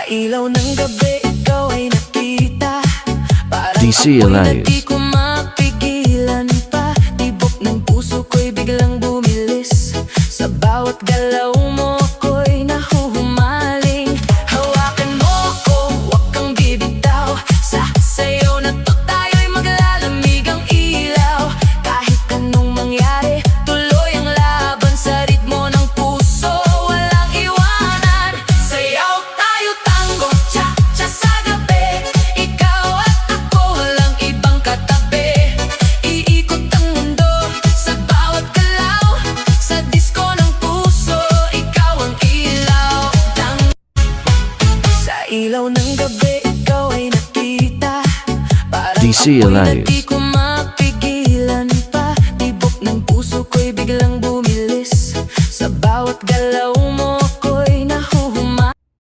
ilaw ng gabi, ikaw ay nakita. Parang DC apoy na Alive. di ko mapigilan pa. Tibok ng puso ko'y biglang bumilis. Sa bawat galaw mo ako'y nahuhumaling. Hawakan mo ako, huwag kang bibitaw. Sa sayo na to tayo'y maglalamig ang ilaw. Kahit anong mangyari, tuloy ang laban sa ritmo ng puso. Walang iwanan. Sayaw tayo tango, cha-cha sa gabi. Ikaw at ako, walang ibang katabi. Iikot ang mundo sa bawat galaw. Sa disco ng puso, ikaw ang ilaw. Sa ilaw ng gabi, ikaw ay nakita. Parang DC apoy na Alive. di ko